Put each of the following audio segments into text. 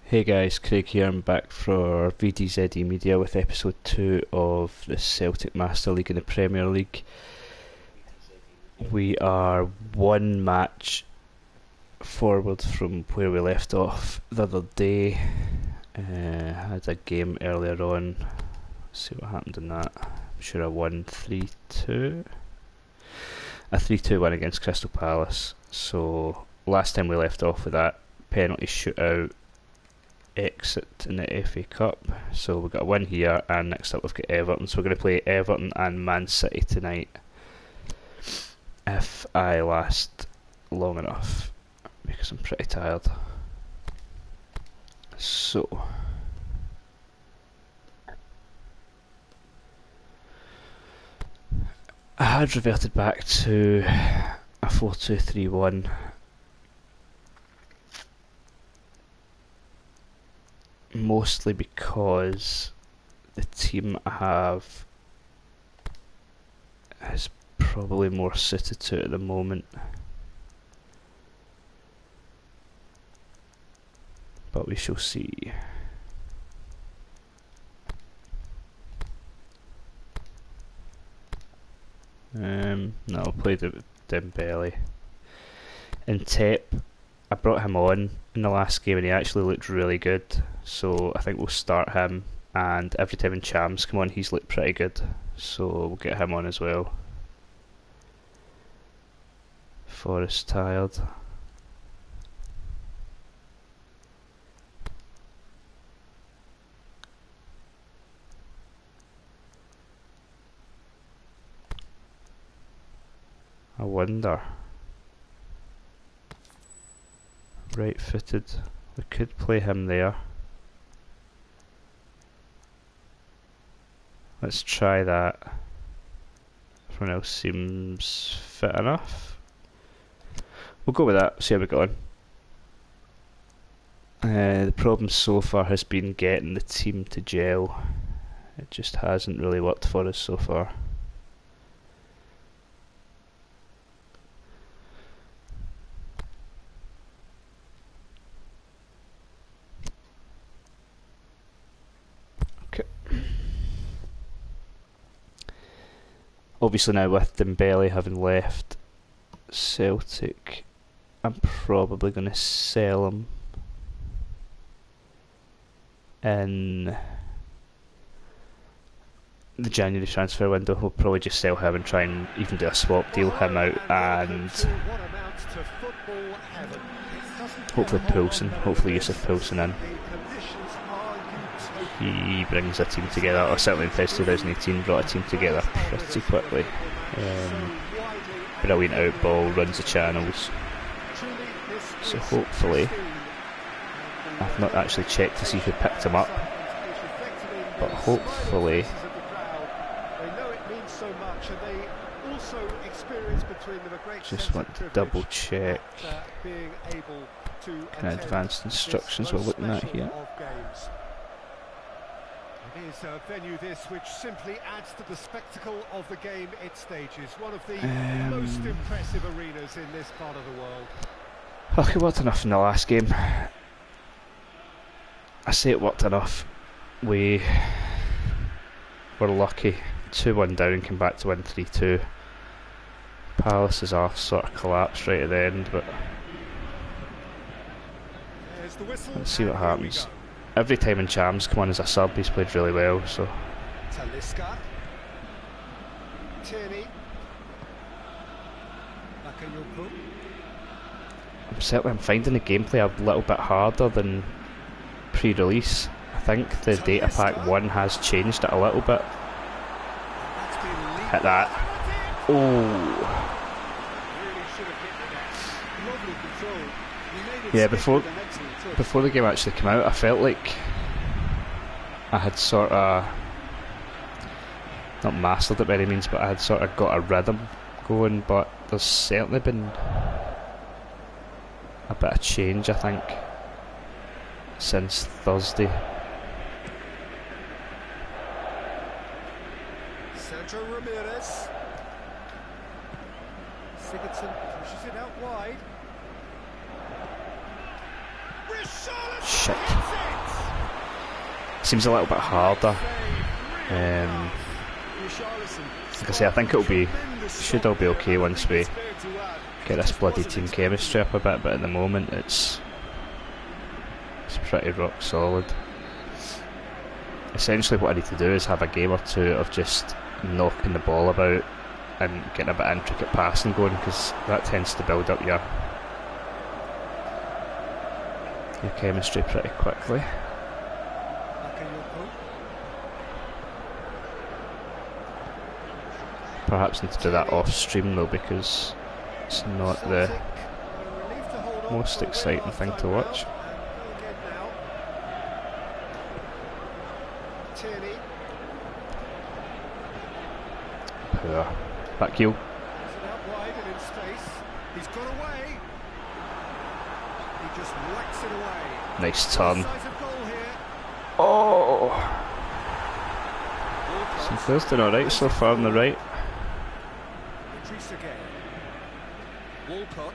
Hey guys, Craig here. I'm back for VDZE Media with episode 2 of the Celtic Master League in the Premier League. We are one match forward from where we left off the other day. Had a game earlier on. Let's see what happened in that. I'm sure I won 3-2. A 3-2 win against Crystal Palace. So last time we left off with that penalty shootout exit in the FA Cup. So we've got a win here, and next up we've got Everton. So we're going to play Everton and Man City tonight, if I last long enough, because I'm pretty tired. So I had reverted back to a 4-2-3-1, mostly because the team I have is probably more suited to it at the moment. But we shall see. No, I'll play Dembele. In Tep, I brought him on in the last game and he actually looked really good, so I think we'll start him, and every time in Champs come on he's looked pretty good, so we'll get him on as well. Forest tired. I wonder. Right footed. We could play him there. Let's try that. Everyone else seems fit enough. We'll go with that, see how we go on. The problem so far has been getting the team to gel. It just hasn't really worked for us so far. Obviously now with Dembele having left Celtic, I'm probably going to sell him in the January transfer window. We'll probably just sell him and try and even do a swap deal, him out, and hopefully Yusuf Poulsen in. He brings a team together, or certainly in PES 2018 brought a team together pretty quickly. Brilliant out ball, runs the channels. So hopefully, I've not actually checked to see who picked him up, but hopefully, just want to double check kind of advanced instructions we're looking at here. It is a venue this which simply adds to the spectacle of the game it stages. One of the most impressive arenas in this part of the world. Oh, it worked enough in the last game. I say it worked enough. We were lucky. 2-1 down, came back to win 3-2. Palace's arse sort of collapsed right at the end, but let's see what happens. Every time in Champs come on as a sub, he's played really well, so. Talisca. Tierney. I'm finding the gameplay a little bit harder than pre-release. I think the data pack 1 has changed it a little bit. Hit that. Oh. Yeah, before the game actually came out, I felt like I had sort of, not mastered it by any means, but I had sort of got a rhythm going, but there's certainly been a bit of change, I think, since Thursday. Sandro Ramirez. Sigurdsson pushes it out wide. Shit. Seems a little bit harder. Like I say, I think should all be okay once we get this bloody team chemistry up a bit, but at the moment it's pretty rock solid. Essentially what I need to do is have a game or two of just knocking the ball about and getting a bit of intricate passing going, because that tends to build up your chemistry pretty quickly. Perhaps need to do that off stream though, because it's not the most exciting thing to watch. Poor back heel. Nice turn. Oh, Sinclair's doing alright so far on the right. Walcott.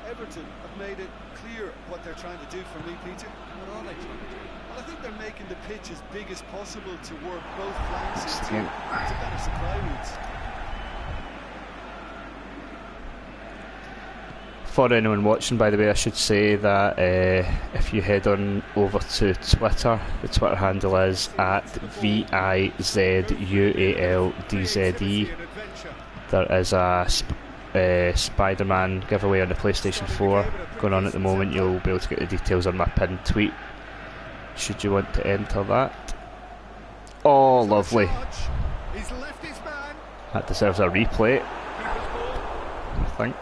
Everton have made it clear what they're trying to do for me, Peter. What are they trying to do? Well, I think they're making the pitch as big as possible to work both flanks into better supply routes. For anyone watching, by the way, I should say that if you head on over to Twitter, the Twitter handle is at VIZUALDZE. There is a Spider-Man giveaway on the PlayStation 4 going on at the moment. You'll be able to get the details on my pinned tweet should you want to enter that. Oh, lovely. That deserves a replay, I think.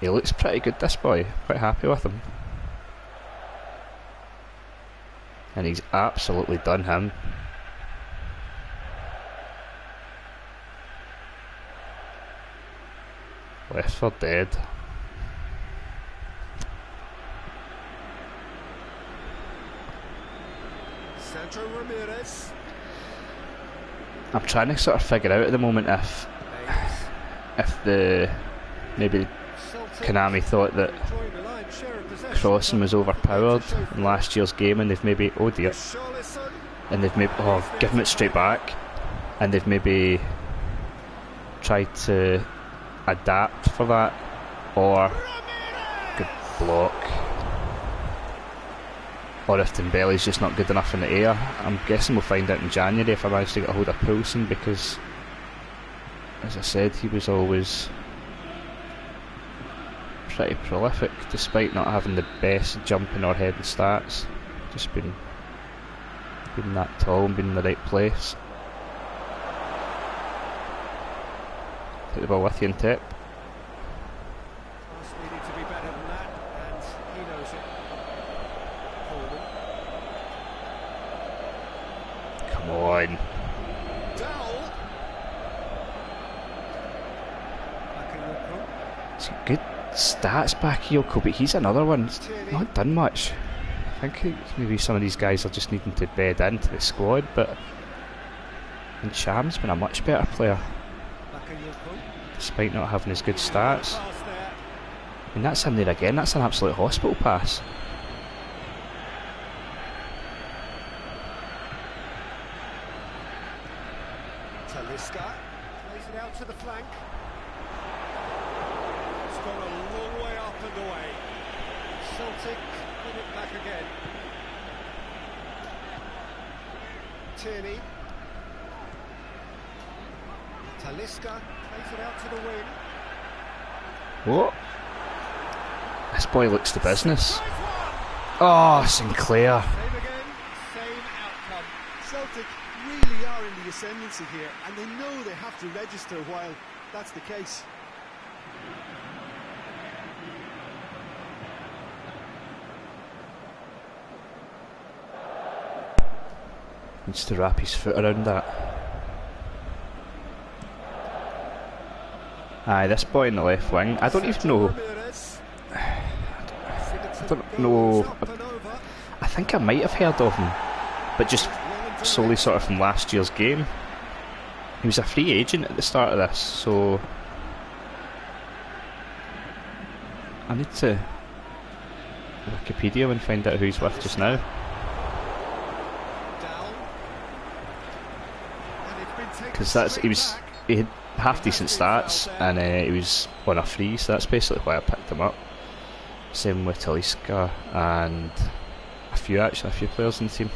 He looks pretty good, this boy. Quite happy with him. And he's absolutely done him. Left for dead. I'm trying to sort of figure out at the moment if the maybe Konami thought that crossing was overpowered in last year's game, and they've maybe and they've maybe given it straight back, and they've maybe tried to adapt for that, or good block, or if Dembele's just not good enough in the air. I'm guessing we'll find out in January if I manage to get a hold of Poulsen, because as I said, he was always pretty prolific despite not having the best jumping or heading stats. Just being that tall and being in the right place. Take the ball with you and tip. Needed to be better than that, and he knows it. Come on. It's good stats back here, but he's another one. He's not done much. I think maybe some of these guys are just needing to bed into the squad, but Cham's been a much better player despite not having as good stats. And that's him there again. That's an absolute hospital pass. Talisca plays it out to the flank. It's gone a long way up and away. Celtic put it back again. Tierney. Talisca plays it out to the wing. What? This boy looks the business. Oh, Sinclair. Same again, same outcome. Celtic really are in the ascendancy here, and they know they have to register while that's the case. Needs to wrap his foot around that. Aye, this boy in the left wing, I don't even know. I don't know. I think I might have heard of him, but just solely sort of from last year's game. He was a free agent at the start of this, so I need to Wikipedia and find out who he's with just now. Because he had half decent stats, and he was on a free, so that's basically why I picked him up. Same with Talisca and a few players in the team.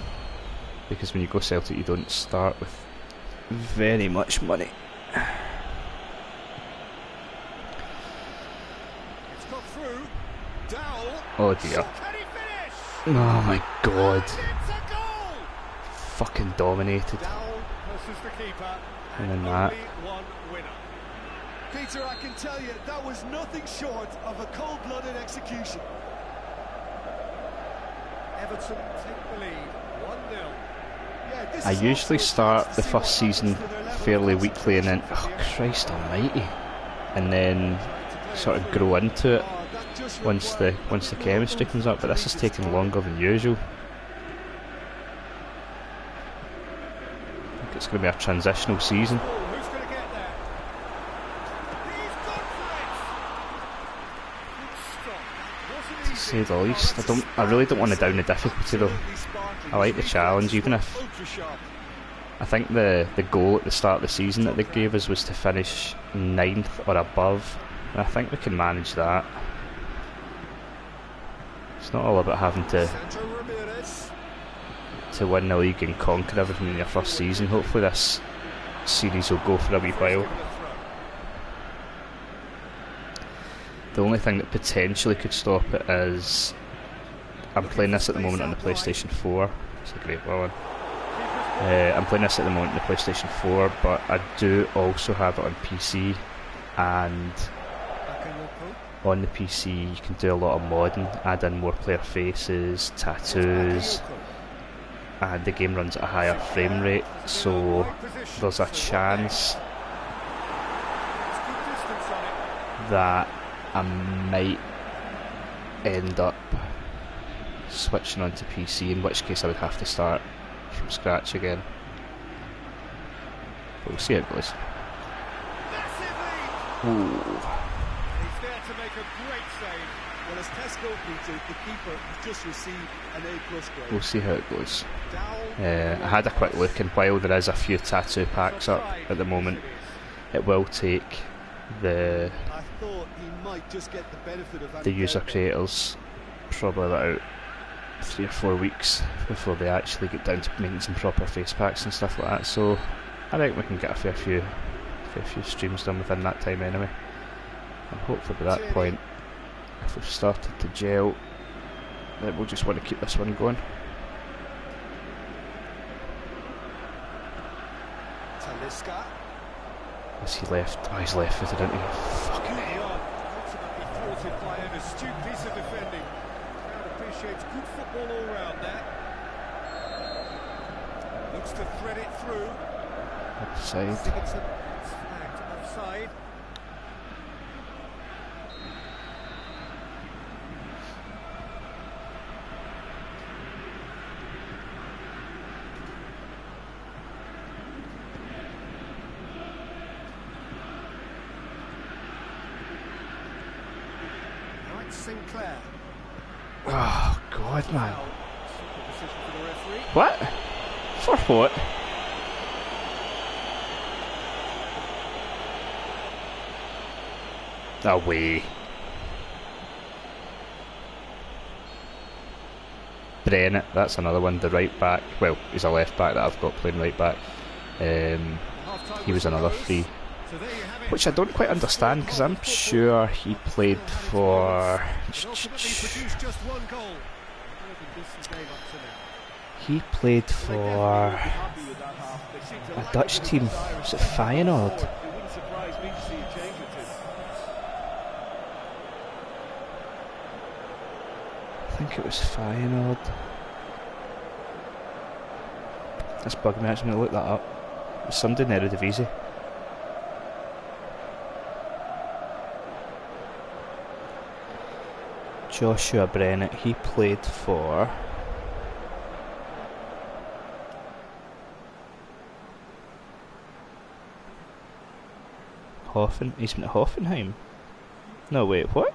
Because when you go Celtic, you don't start with very much money. It's got through. Dowell. Oh dear. Can he finish? Oh my god. It's a goal. Fucking dominated. Dowell versus the keeper. And then that. Only one winner. Peter, I can tell you that was nothing short of a cold-blooded execution. Everton take the lead, 1-0. Yeah, I usually start the first season fairly weekly and then, oh Christ almighty, and then sort of grow into it once the chemistry comes up, but this is taking longer than usual. I think it's going to be a transitional season, Who's going to get there? He's gone for it. to say the least. I really don't want to down the difficulty though. I like the challenge, even if I think the goal at the start of the season that they gave us was to finish 9th or above, and I think we can manage that. It's not all about having to win the league and conquer everything in your first season. Hopefully this series will go for a wee while. The only thing that potentially could stop it is I'm playing this at the moment on the PlayStation 4. It's a great one. I'm playing this at the moment on the PlayStation 4, but I do also have it on PC, and on the PC you can do a lot of modding, add in more player faces, tattoos, and the game runs at a higher frame rate, so there's a chance that I might end up switching onto PC, in which case I would have to start from scratch again. But we'll see how it goes. Ooh. He's there to make a great save. Well, as Tesco Peter, the keeper has just received an A+ grade. We'll see how it goes. I had a quick look, and while there is a few tattoo packs up at the moment, it will take the user creators probably about 3 or 4 weeks before they actually get down to making some proper face packs and stuff like that, so I think we can get a fair few streams done within that time anyway, and hopefully by that point, if we've started to gel, then we'll just want to keep this one going. Talisca. Is he left? Oh, he's left footed, isn't he? Fucking hell. Ultimately thwarted by an astute piece of defending. Crowd appreciates good football all round there. Looks to thread it through. Offside. Sigurdsson is flagged offside. Sinclair. Oh God, man! Decision for the referee. What? For what? Away. Brennett, that's another one. The right back. Well, he's a left back that I've got playing right back. He was another free. Which I don't quite understand, because I'm sure he played for... He played for a Dutch team. Was it Feyenoord? I think it was Feyenoord. That's bugging me, I'm going to look that up. It was somebody in Eredivisie. Joshua Brennett, he played for Hoffen. He's been at Hoffenheim. No, wait, what?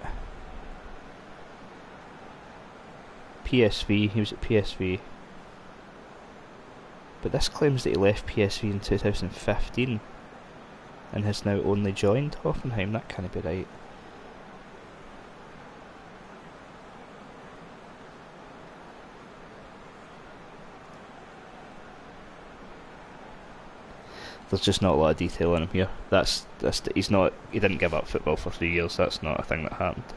PSV. He was at PSV. But this claims that he left PSV in 2015 and has now only joined Hoffenheim. That can't be right. There's just not a lot of detail on him here. He didn't give up football for 3 years. That's not a thing that happened.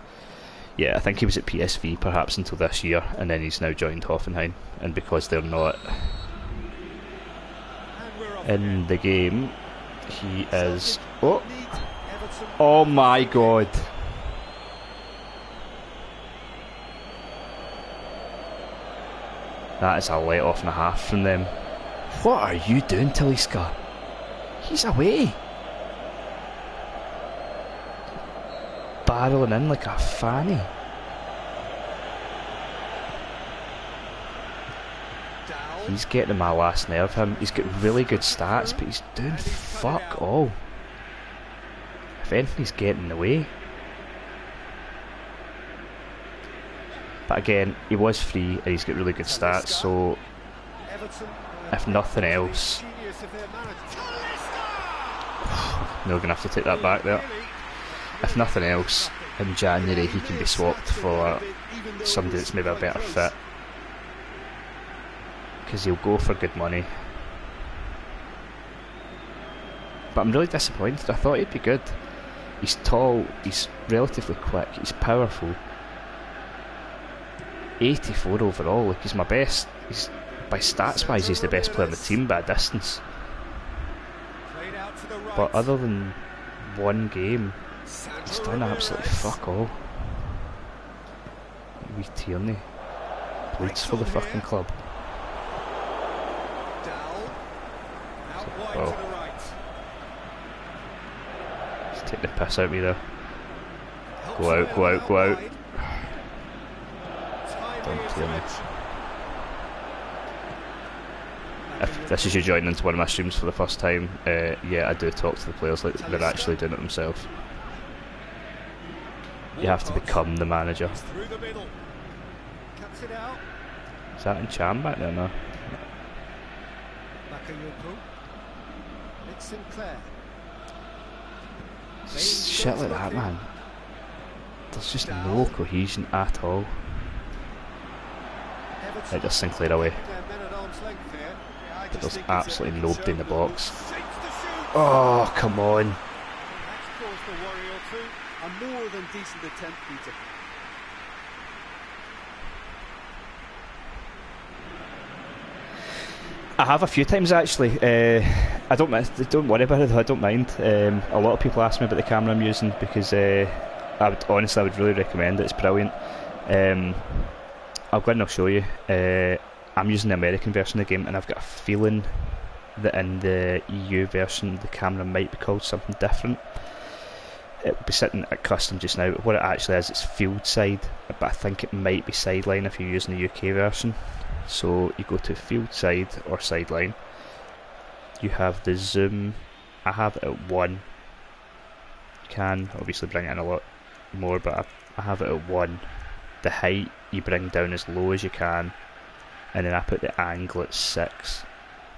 Yeah, I think he was at PSV perhaps until this year, and then he's now joined Hoffenheim. And because they're not in the game, he is... Oh! Oh my god! That is a let off and a half from them. What are you doing, Talisca? He's away! Barreling in like a fanny. He's getting my last nerve. He's got really good stats, but he's doing fuck all. If anything, he's getting in the way. But again, he was free and he's got really good stats, so if nothing else, we're going to have to take that back there. If nothing else, in January he can be swapped for somebody that's maybe a better fit, because he'll go for good money. But I'm really disappointed. I thought he'd be good. He's tall, he's relatively quick, he's powerful. 84 overall, like he's my best. He's, by stats wise, he's the best player on the team by a distance. But other than one game, he's done absolutely fuck all. Wee Tierney bleeds for the fucking club. Oh. Just take the piss out of me there. Go out, go out, go out. Don't Tierney. If this is you joining into one of my streams for the first time, yeah, I do talk to the players like they're actually doing it themselves. You have to become the manager. Is that in Cham back there now? Shit like that, man. There's just no cohesion at all. Right, just Sinclair away. But there's absolutely nobody in the box. Oh, come on. I have a few times actually. I don't worry about it. I don't mind. A lot of people ask me about the camera I'm using because I would really recommend it. It's brilliant. I'll go and I'll show you. I'm using the American version of the game, and I've got a feeling that in the EU version the camera might be called something different. It'll be sitting at custom just now, but what it actually is, it's field side, but I think it might be sideline if you're using the UK version. So you go to field side or sideline, you have the zoom, I have it at 1, you can obviously bring it in a lot more, but I have it at 1. The height you bring down as low as you can, and then I put the angle at 6.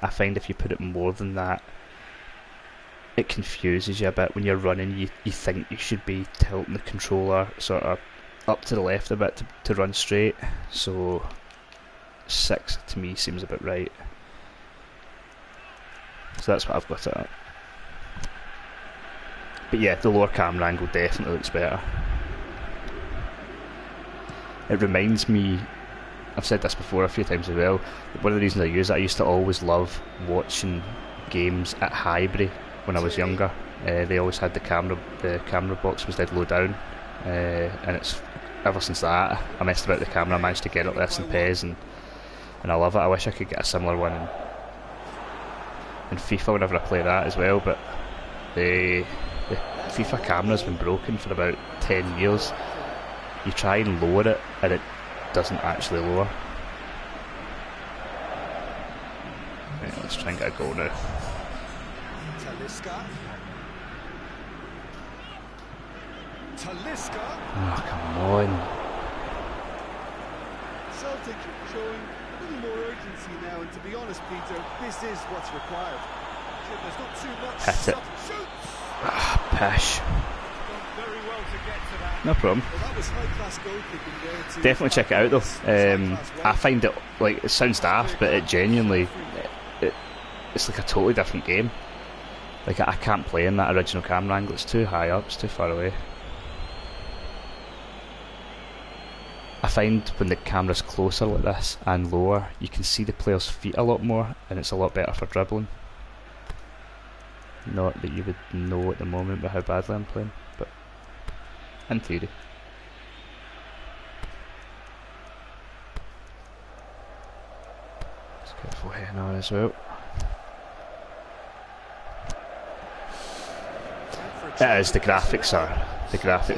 I find if you put it more than that, it confuses you a bit. When you're running, you think you should be tilting the controller sort of up to the left a bit to run straight, so 6 to me seems a bit right. So that's what I've got it at. But yeah, the lower camera angle definitely looks better. It reminds me, I've said this before a few times as well, one of the reasons I use it, I used to always love watching games at Highbury when I was younger. They always had the camera box was dead low down, and it's ever since that I messed about the camera. I managed to get it less in PES, and I love it. I wish I could get a similar one in FIFA whenever I play that as well, but the FIFA camera's been broken for about 10 years. You try and lower it and it doesn't actually lower. Right, let's try and get a goal now. Oh, come on. Celtic showing a little more urgency now, and to be honest, Peter, this is what's required. There's not too much. Hit it. Shoots! Ah, pish. Done very well to get to that. No problem. Well, that was high-class goalkeeping there to Definitely check it out though. I find it, like, it sounds daft, but it genuinely, it's like a totally different game. Like, I can't play in that original camera angle, it's too high up, it's too far away. I find when the camera's closer like this and lower, you can see the player's feet a lot more, and it's a lot better for dribbling. Not that you would know at the moment with how badly I'm playing, but in theory. Just careful heading on as well. It is, the graphics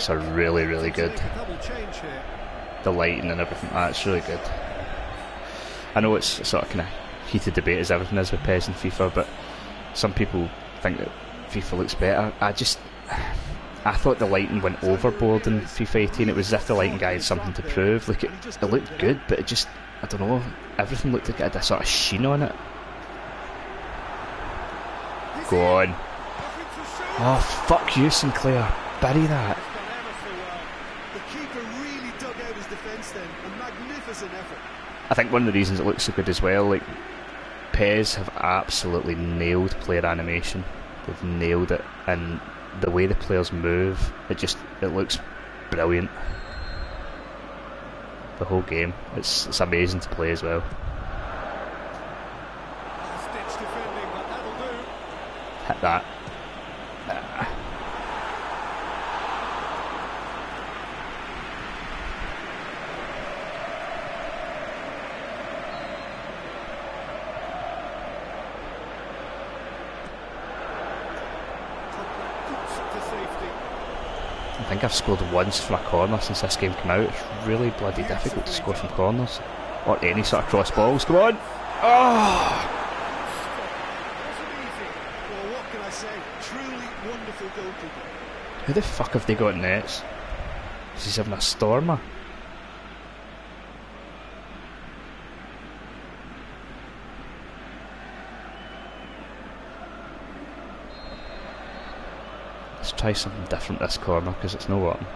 are really good. The lighting and everything, that's really good. I know it's sort of kind of heated debate as everything is with PES and FIFA, but some people think that FIFA looks better. I thought the lighting went overboard in FIFA 18. It was as if the lighting guy had something to prove. Like, it looked good, but it just, I don't know, everything looked like it had a sort of sheen on it. Go on. Oh, fuck you, Sinclair. Bury that. The keeper really dug out his defence then. A magnificent effort. I think one of the reasons it looks so good as well, like, PES have absolutely nailed player animation. They've nailed it, and the way the players move, it looks brilliant. The whole game, it's amazing to play as well. Stitch defending, but that'll do. Hit that. I think I've scored once from a corner since this game came out. It's really bloody difficult to score from corners or any sort of cross balls. Come on! Oh! Well, what can I say? Truly wonderful goalkeeper. Who the fuck have they got nets? Is he having a stormer? Let's try something different this corner because it's no working.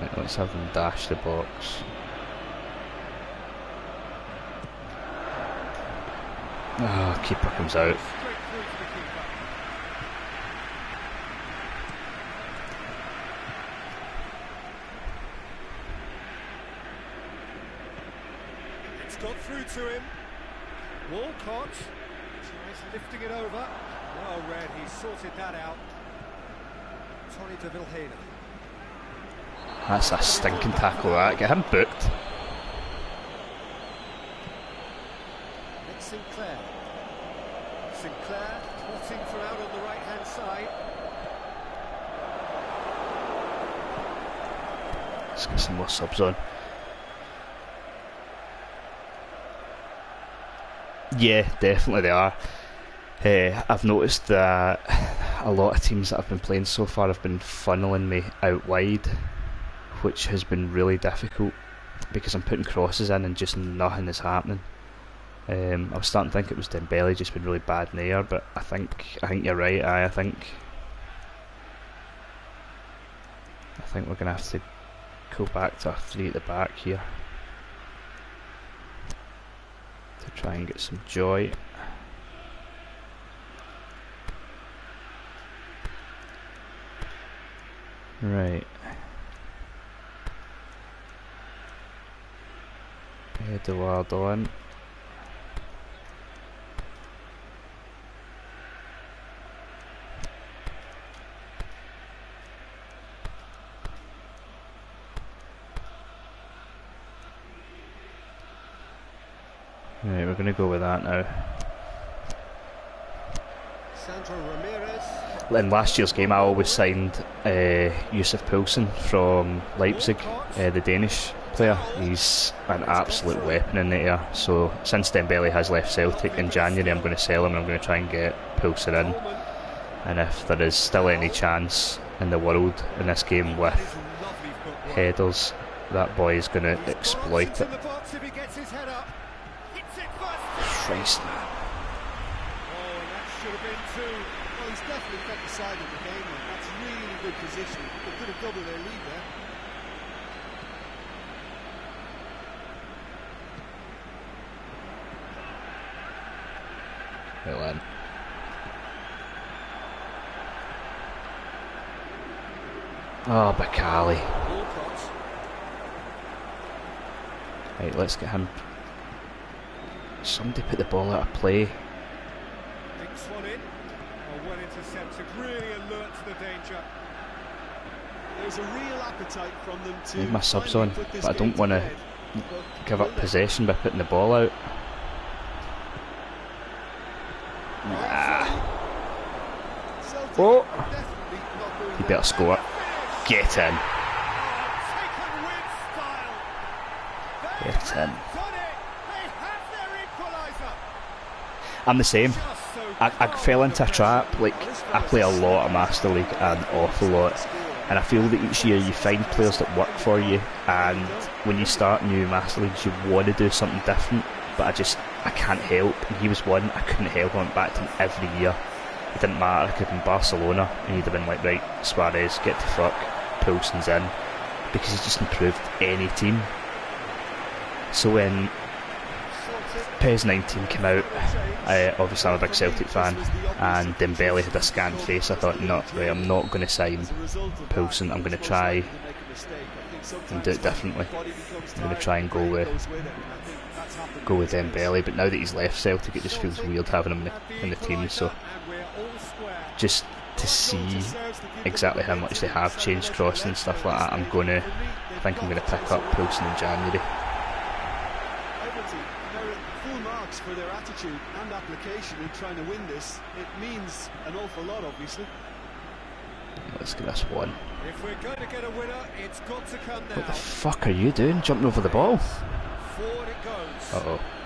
Right, let's have them dash the box. Ah, keeper comes out. It's got through to him. Walcott tries lifting it over. Well read, he sorted that out. Tony de Vilhena. That's a stinking tackle, that. Get him booked. It's Sinclair. Sinclair trotting for out on the right-hand side. Let's get some more subs on. Yeah, definitely they are. I've noticed that a lot of teams that I've been playing so far have been funneling me out wide, which has been really difficult because I'm putting crosses in and just nothing is happening. I was starting to think it was Dembele just been really bad in the air, but I think you're right. I think we're gonna have to go back to our three at the back here to try and get some joy. Right. Eduardo in. Right, we're going to go with that now. Sandro Ramirez. In last year's game I always signed Yusuf Poulsen from Leipzig, the Danish player. He's an absolute weapon in the air, so since Dembele has left Celtic in January, I'm going to sell him and I'm going to try and get Poulsen in, and if there is still any chance in the world in this game with headers, that boy is going to exploit it. Christ, man. Oh, and that should have been two. Well, he's definitely kept the side of the game then. That's really good positioning. They could have doubled their lead there. Well then. Oh, Bacali. Right, let's get him. Somebody put the ball out of play. Dinks one in. Oh, well intercepted. Really alert to the danger. There's a real appetite from them to Need my subs on, but I don't want to give up possession by putting the ball out. Oh! You better score. Get in. Get in. I'm the same. I fell into a trap. Like, I play a lot of Master League, an awful lot, and I feel that each year you find players that work for you, and when you start new Master Leagues you want to do something different, but I can't help, and he was one. I couldn't help. I went back to him every year. It didn't matter. I could have been Barcelona and he'd have been like, right, Suarez, get to fuck, Poulsen's in, because he's just improved any team. So when PES 19 came out, obviously I'm a big Celtic fan, and Dembele had a scant face. I thought, no, right, I'm not going to sign Poulsen. I'm going to try and do it differently. I'm going to try and go with Dembele, but now that he's left Celtic, it just feels weird having him in the team. So just to see exactly how much they have changed crossing and stuff like that, I think I'm going to pick up Poulsen in January. Full marks for their attitude and application in trying to win this. It means an awful lot, obviously. Let's get this one. If we're going to get a winner, it's got to come now. What the fuck are you doing? Jumping over the ball? Forward it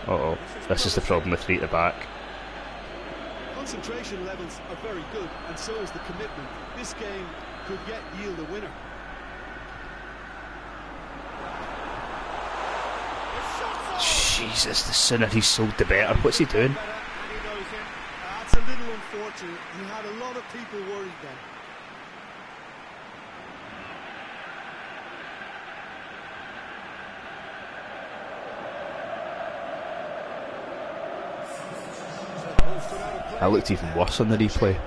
goes. This is the problem with 3 at the back. Concentration levels are very good, and so is the commitment. This game could yet yield a winner. Jesus, the sooner he's sold the better. What's he doing? That's a little unfortunate. He had a lot of people worried then. That looked even worse on the replay. I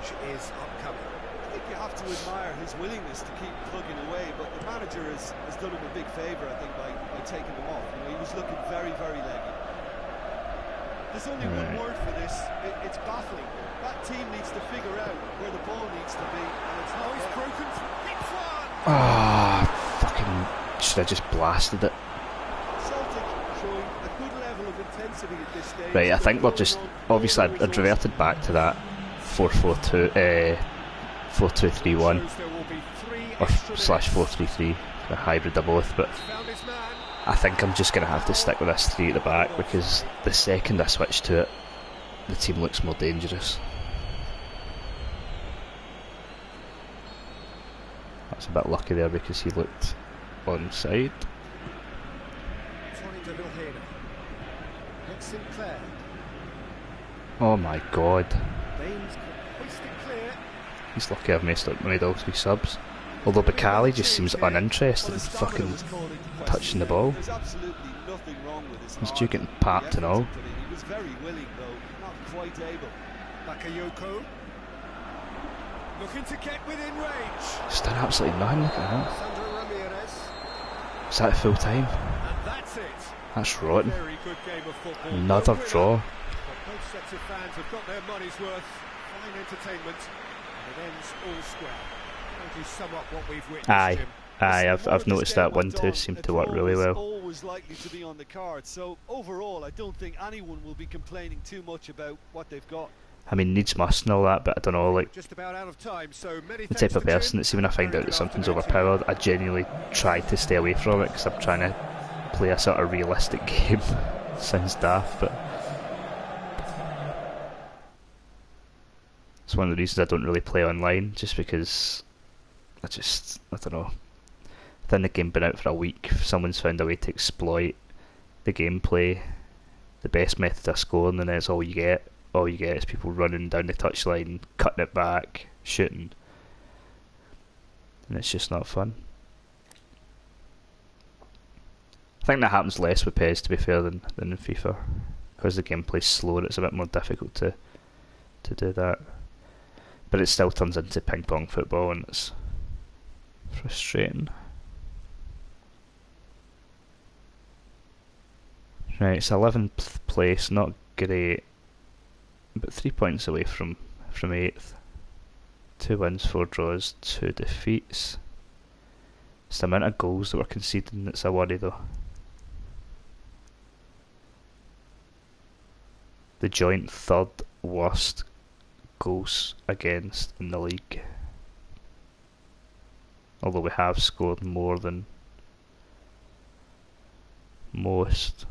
think you have to admire his willingness to keep plugging away, but the manager has done him a big favour, I think, by taking him off. You know, he was looking very, very leggy. There's only one word for this. It's baffling. That team needs to figure out where the ball needs to be, and it's not. He's broken. Fucking should I just blasted it? Celtic showing a good level of intensity at this stage. Right, I think we're just obviously I'd reverted back to that 4-4-2, 4-2-3-1 or /4-3-3, a hybrid of both, but I think I'm just going to have to stick with this 3 at the back, because the second I switch to it, the team looks more dangerous. That's a bit lucky there because he looked onside. Oh my god. He's lucky I've made all 3 subs. Although Bacali just seems uninterested in fucking touching the ball. He's due getting papped and all. He was very willing though, not quite able. Bakayoko looking to get within range. He's done absolutely nothing, look at that. Is that full time? And that's it. That's rotten. Very good game of football. Another draw. But both sets of fans have got their money's worth. Fine entertainment. And it ends all square. How do you sum up what we've witnessed, Jim? I've noticed that 1-2 seemed to work really well. Always likely to be on the card. So overall, I don't think anyone will be complaining too much about what they've got. I mean, needs must and all that, but I don't know, like, Just about out of time, so many the type of person that, see, when I find out that something's overpowered, I genuinely try to stay away from it, because I'm trying to play a sort of realistic game. Sounds daft, but it's one of the reasons I don't really play online, just because I don't know. Then the game been out for a week. Someone's found a way to exploit the gameplay, the best method of scoring, and that's all you get. All you get is people running down the touchline, cutting it back, shooting, and it's just not fun. I think that happens less with PES, to be fair, than in FIFA, because the gameplay's slower. It's a bit more difficult to do that, but it still turns into ping pong football, and it's frustrating. Right, it's 11th place, not great, but 3 points away from 8th. 2 wins, 4 draws, 2 defeats. It's the amount of goals that we're conceding that's a worry, though. The joint third worst goals against in the league. Although we have scored more than most.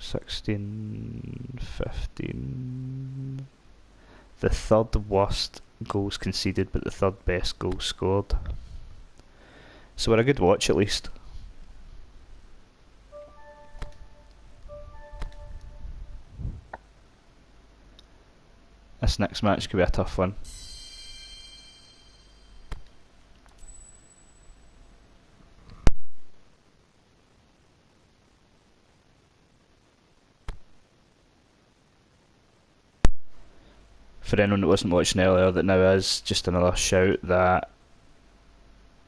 16, 15. The third worst goals conceded, but the third best goals scored. So we're a good watch at least. This next match could be a tough one. For anyone that wasn't watching earlier that now is, just another shout that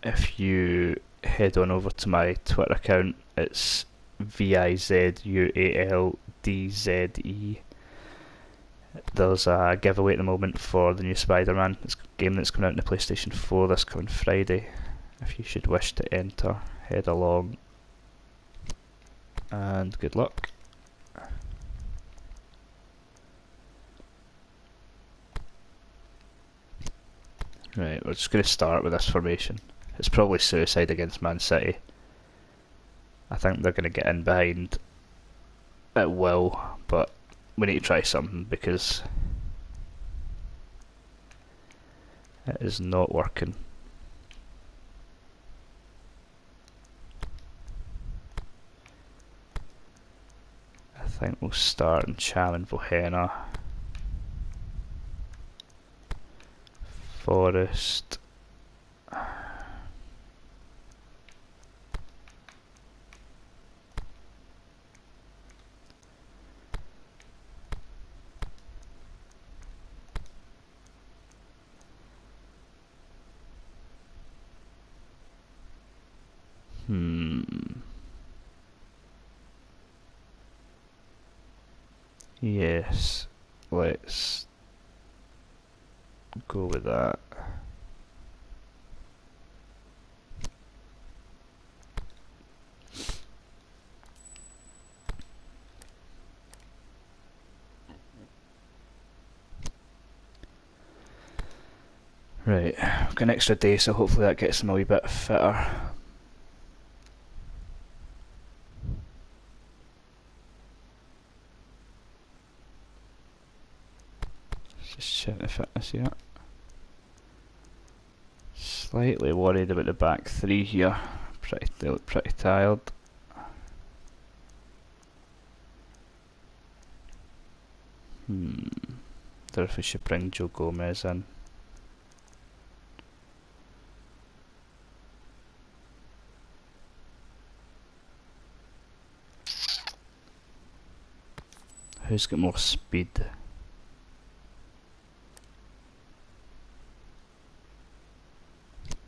if you head on over to my Twitter account, it's VIZUALDZE. There's a giveaway at the moment for the new Spider-Man. It's a game that's coming out on the PlayStation 4 this coming Friday. If you should wish to enter, head along, and good luck. Right, we're just going to start with this formation. It's probably suicide against Man City. I think they're going to get in behind at will, but we need to try something because it is not working. I think we'll start in Cham and Vohena. Forest. Yes, let's go with that. Right, we've got an extra day, so hopefully that gets them a wee bit fitter. Just check the fitness here. Slightly worried about the back three here. They look pretty tired. Don't know if we should bring Joe Gomez in. Who's got more speed?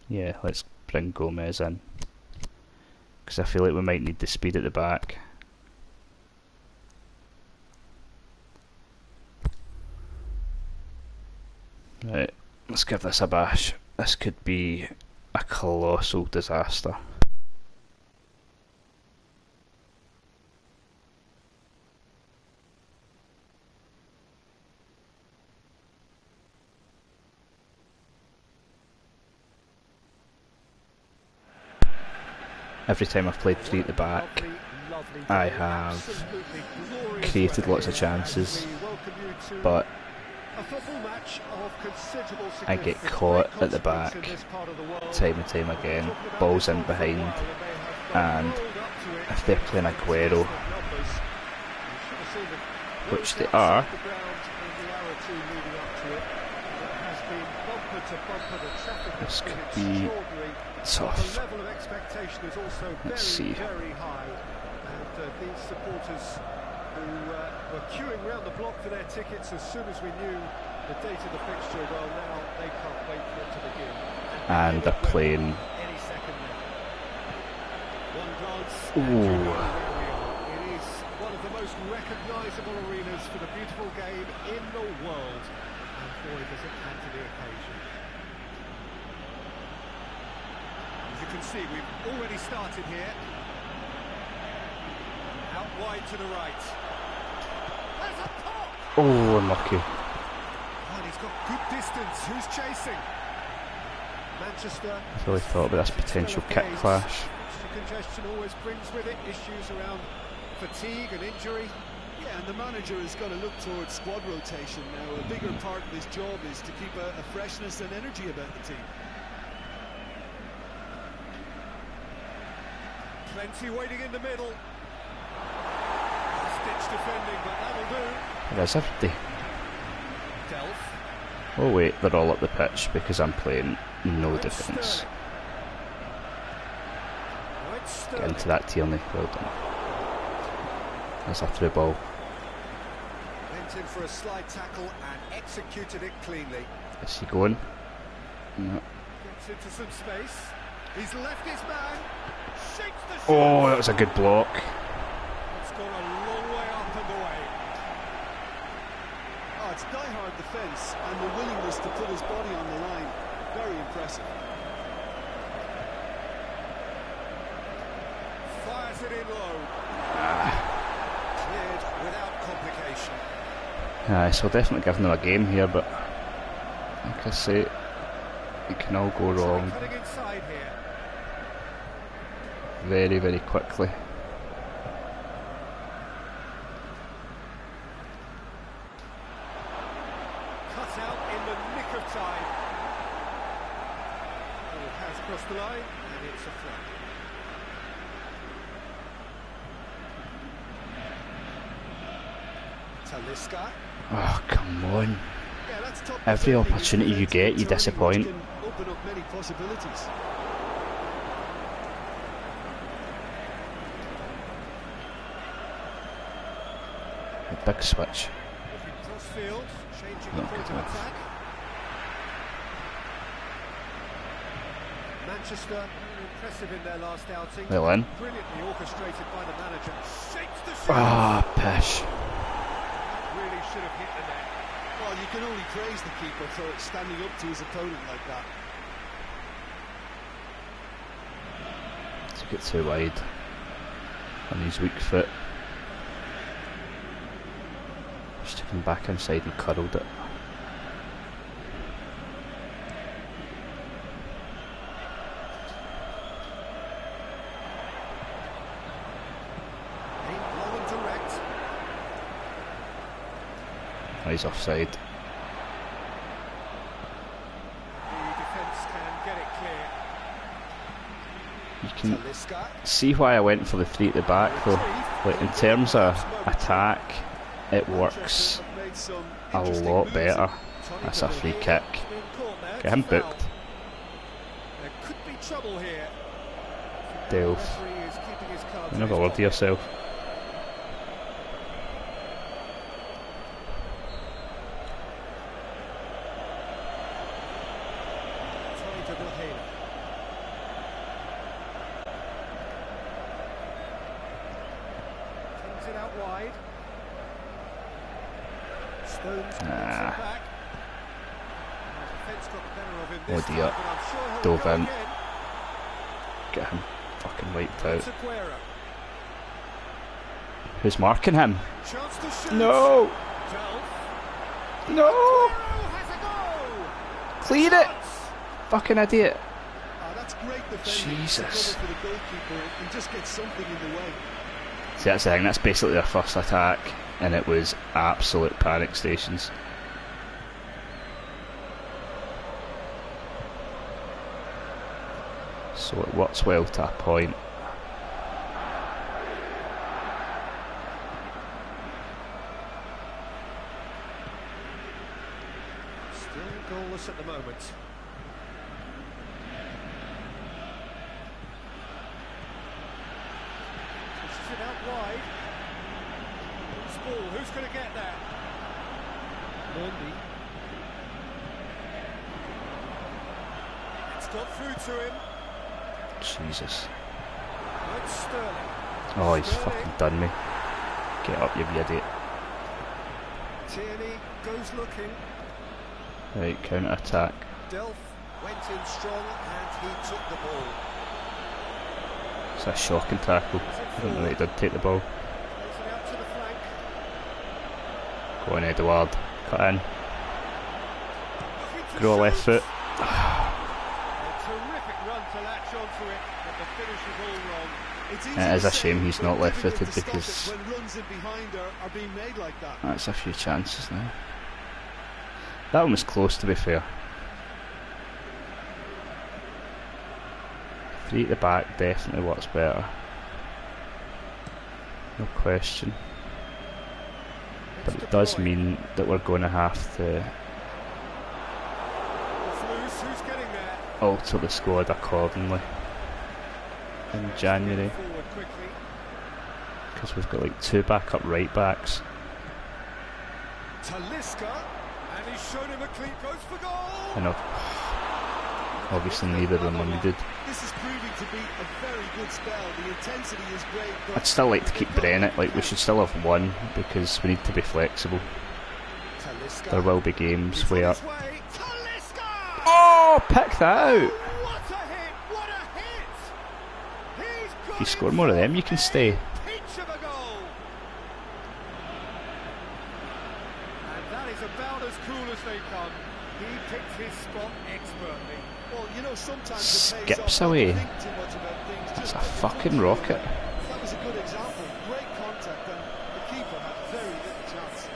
Yeah, let's bring Gomez in, because I feel like we might need the speed at the back. Right, let's give this a bash. This could be a colossal disaster. Every time I've played three at the back, I have created lots of chances, but A football match of considerable I get significance, caught great at the back consequence in this part of the world. time and time again, balls in behind, and if they're playing Aguero, which they are, this could be tough. Let's see. These supporters who were queuing round the block for their tickets as soon as we knew the date of the fixture, well now they can't wait for it to begin. And they're playing. Any second now. One glance. Ooh. It is one of the most recognisable arenas for the beautiful game in the world. And boy, does it add to the occasion. As you can see, we've already started here. Out wide to the right. There's a pop! Oh, unlucky. And he's got good distance. Who's chasing? Manchester. I really thought about this potential kick clash. Congestion always brings with it issues around fatigue and injury. Yeah, and the manager has got to look towards squad rotation now. A bigger part of his job is to keep a freshness and energy about the team. Plenty waiting in the middle. Stitch defending, but that'll do. It is everybody. Delph. Oh wait, they're all up the pitch because I'm playing no defence. Get into that, Tierney. Well done. That's a through ball. Went in for a slide tackle and executed it cleanly. Is he going? No. Gets into some space. He's left his man. Shakes the shot. Oh, that was a good block. It's gone a long way up and away. Oh, it's die-hard defence and the willingness to put his body on the line. Very impressive. Fires it in low. Cleared without complication. Aye, so definitely giving them a game here, but like I say, it can all go wrong Cutting inside here. very, very quickly. Cut out in the nick of time. Ball has crossed the line and it's a flag. Talisca. Oh, come on. Yeah, that's top Every defending. opportunity you get, you disappoint. Can open up many possibilities. A big switch. Crossfield, changing the Not point good of enough. attack. Manchester, very impressive in their last outing. Well in. Brilliantly orchestrated by the manager. Shakes the shot. Ah, pish. That really should have hit the net. Well, you can only praise the keeper for standing up to his opponent like that. Took it too wide on his weak foot. Just took him back inside and curled it. Aimed low and direct. He's offside. The defence can get it clear. You can Talisca. see why I went for the three at the back though. Like in terms of attack, it works a lot better. That's a free kick. Get him booked. There could be trouble here. Delph. Referee is keeping his cards You in never his word to pocket. yourself. Trying to Lahena. Kings it out wide. Stones gets it back. Defence got the better of him this Oh dear. time, but I'm sure he'll Dove go in. again. Get him fucking wiped out. It's Aguero. Who's marking him? Chance to shoot. No! Delph. No! Aguero has a goal. Clear it! Chance. Fucking idiot. Oh, that's great defending. Jesus. To cover for the goalkeeper and just get something in the way. See, that's the thing, that's basically their first attack, and it was absolute panic stations. So it works well to a point. Still goalless at the moment. Pushes it out wide. Loose ball, who's going to get there? Mondy. It's got through to him. Jesus. It's Sterling. Oh, he's Sterling. fucking done me. Get up, you idiot. Tierney goes looking. Right, counter attack. Delph went in strong and he took the ball. It's a shocking tackle. I don't know that he did take the ball. Placing out to the flank. Go on, Edouard. Cut in. Looking to Grow left shoot. foot. A terrific run to latch onto it, but the finish is all wrong. It's easy It is to a say, shame he's but not left difficult footed to stop because it when runs in behind are being made like that. that's a few chances now. That one was close, to be fair. 3 at the back definitely works better. No question. But it does mean that we're going to have to Who's getting there? alter the squad accordingly in January, Forward quickly. because we've got like 2 backup right backs. Talisca, and he's shown him a clean, goes for goal. And obviously neither of them are needed. This is proving to be a very good spell. The intensity is great, but I'd still like to keep Brennan, like we should still have one, because we need to be flexible. Talisca. There will be games He's on where... his way. Talisca! Oh, pick that out! What a hit! What a hit! He's got If you score more of them, you can stay. Pinch of a goal. And that is about as cool as they come. He picked his spot expertly. Well, you know, sometimes it pays Skips off not to away. think too much about things, That's just a let the fucking ball rocket. through. That was a good example. Great contact, and the keeper had very little chance.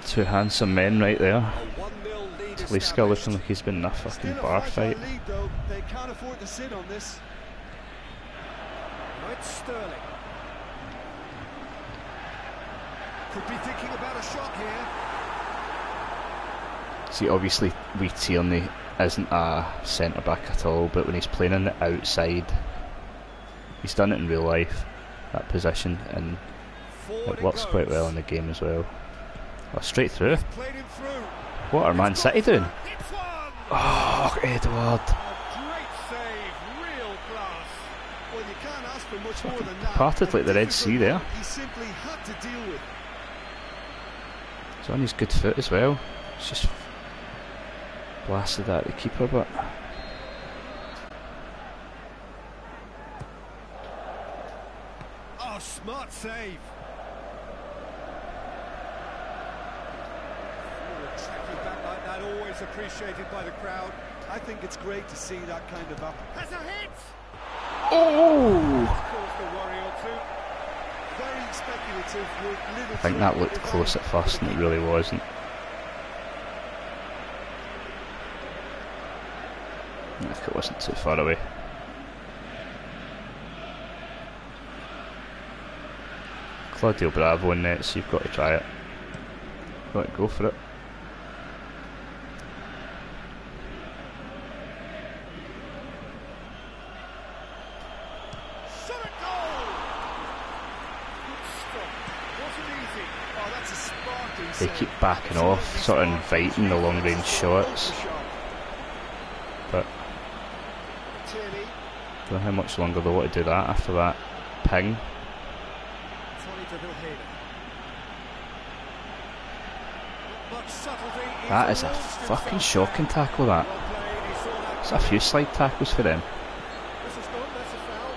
Two handsome men right there. A 1-0 lead Talisca established. looking like he's been in a fucking Still a bar 5-5 fight. lead, though. They can't afford to sit on this. Right, Sterling. Could be thinking about a shot here. See, obviously, Tierney isn't a centre back at all, but when he's playing on the outside, he's done it in real life, that position, and Forward it works quite well in the game as well. Oh, straight through. Played him through. What are Man City doing? It's one. Oh, Edouard. A great save, real class. Well, you can't ask for much more than that. Parted like the Red Difficult Sea there. one he simply had to deal with. He's on his good foot as well. It's just blasted at the keeper, but Oh, smart save. Tracking back like that, always appreciated by the crowd. I think it's great to see that kind of up. Has a hit! oh! Caused a worry or two. Very speculative with little. I think that looked close at first, and it really wasn't. If it wasn't too far away. Claudio Bravo in net, so you've got to try it. Got to go for it. Shot at goal! Good stop. Wasn't easy. Oh, that's a sparkling They save. keep backing off, sort of inviting the long range shots. But Tierney. I don't know how much longer they want to do that after that ping. Tony de Vilhena. Not much subtlety. He's That is a launched fucking himself shocking back. tackle, that. Well played. He saw that It's a few slide tackles for them. This is gone. That's a foul.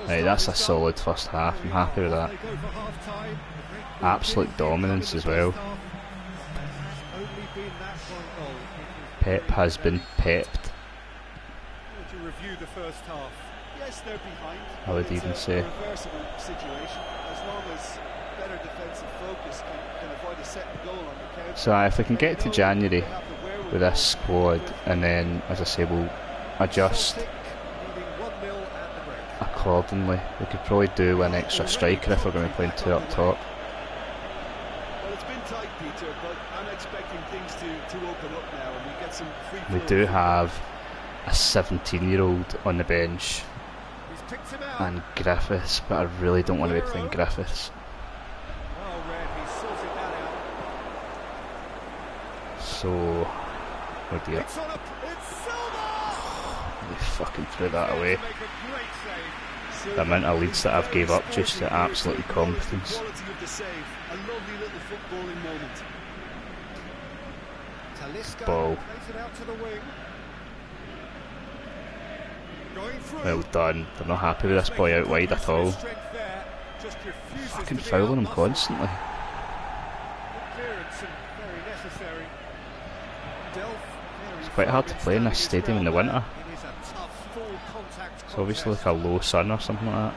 Right, that's a solid first half. I'm happy with that. Absolute dominance as well. Pep has been pepped. I would even say. So if we can get to January with this squad, and then, as I say, we'll adjust accordingly. We could probably do an extra striker if we're going to be playing two up top. Well, it's been tight, Peter, but I'm expecting things to open up now, and we get some free. We do have a 17-year-old on the bench and Griffiths, but I really don't want to be playing Griffiths. Well read, he sorted that out. So, oh dear. They fucking threw that away. The amount of leads that I've gave up just to absolute incompetence. A lovely little footballing moment. Ball. Well done. They're not happy with this boy out wide at all. Fucking fouling him constantly. It's quite hard to play in this stadium in the winter. It's obviously like a low sun or something like that.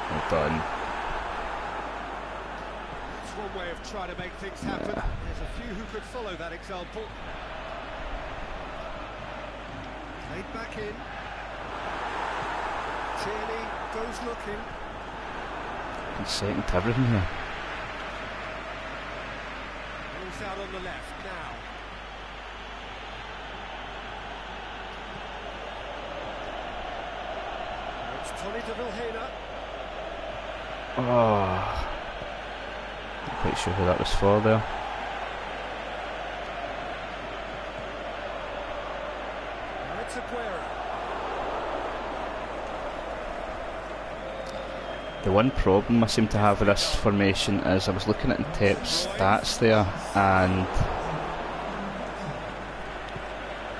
Well done. That's one way of trying to make things happen. There's a few who could follow that example. Played back in. Tierney goes looking. He's second to everything here. Moves out on the left now. It's Tony de Vilhena. Oh, not quite sure who that was for there. It's Aguero. The one problem I seem to have with this formation is I was looking at Tep's stats there, and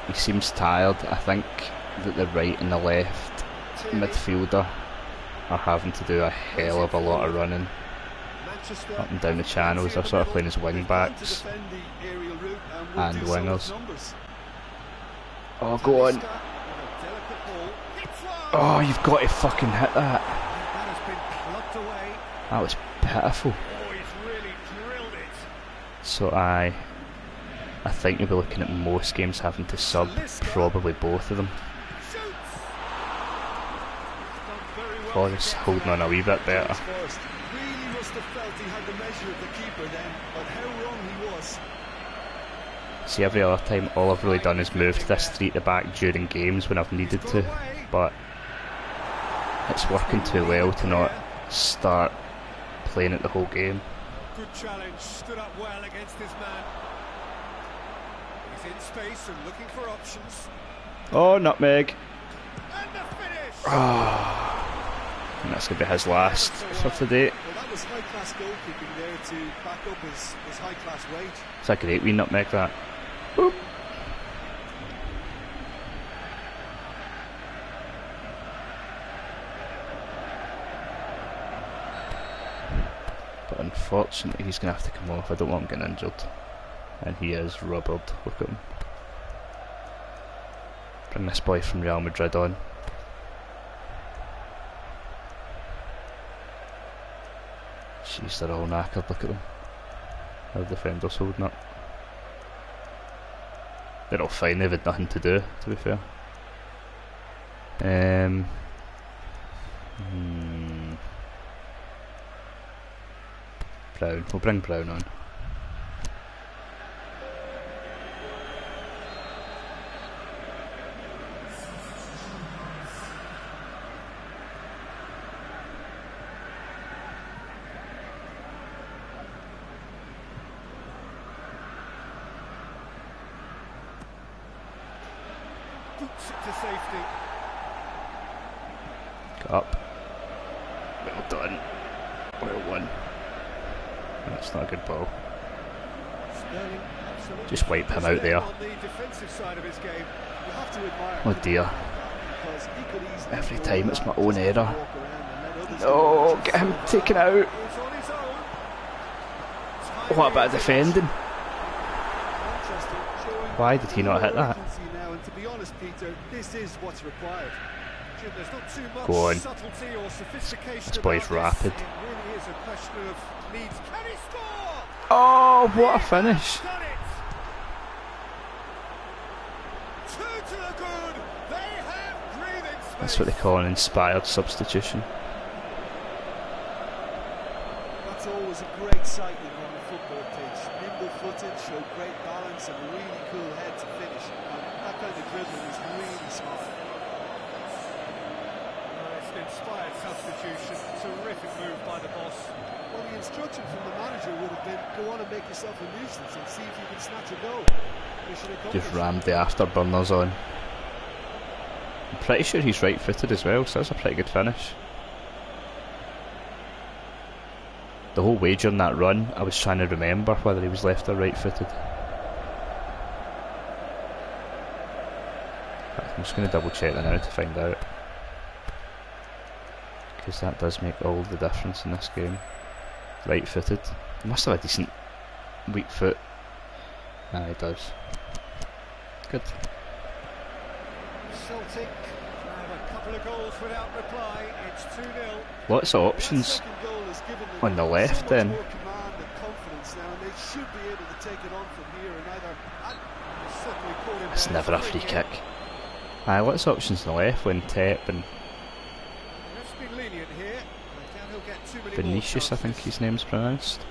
he seems tired. I think that the right and the left midfielder are having to do a hell of a lot of running up and down the channels. They're sort of playing as wing backs and wingers. Oh, go on. Oh, you've got to fucking hit that. That was pitiful. So I think you'll be looking at most games having to sub probably both of them. Forrest holding on a wee bit better. Really must have felt he had the measure of the keeper then, but how wrong he was. See, every other time all I've really done is move to this 3 at the back during games when I've needed to, but it's working too well to not start playing it the whole game. Good challenge, stood up well against his man. He's in space and looking for options. Oh, nutmeg. And the finish! Oh. And that's going to be his last for today. Well, that was high-class goalkeeping there to back up his high-class wage. It's a great wee nutmeg, that. Boop. But unfortunately he's going to have to come off. I don't want him getting injured. And he is rubbered. Look at him. Bring this boy from Real Madrid on. Jeez, they're all knackered, look at them. How the defenders holding up. They're all fine, they've had nothing to do, to be fair. Brown, we'll bring Brown on. Boots it to safety. Got up. Well done. Well won. That's not a good ball. Sterling Just wipe him out there. Oh dear. Every time it's my own error. No, get him taken out. What about defending? Why did he not hit that? Go on. This boy's rapid. Oh, what a finish! That's what they call an inspired substitution. That's always a great sight, you know, on the football pitch. Nimble-footed, show great balance and a really cool head to finish. And that kind of dribbling is really smart. It's an inspired substitution. Terrific move by the boss. Well, the instruction from the manager would have been, go on and make yourself a nuisance and see if you can snatch a goal. Just rammed the afterburners on. I'm pretty sure he's right-footed as well, so that's a pretty good finish. The whole way during that run, I was trying to remember whether he was left or right-footed. I'm just going to double check that now to find out, because that does make all the difference in this game. Right-footed. He must have a decent weak foot. Ah, he does. Good. Celtic have a couple of goals without reply. It's 2-0. Lots of options on the left then. It's never a free kick. Aye, lots of options on the left when Tep and Vinicius, I think his name's pronounced.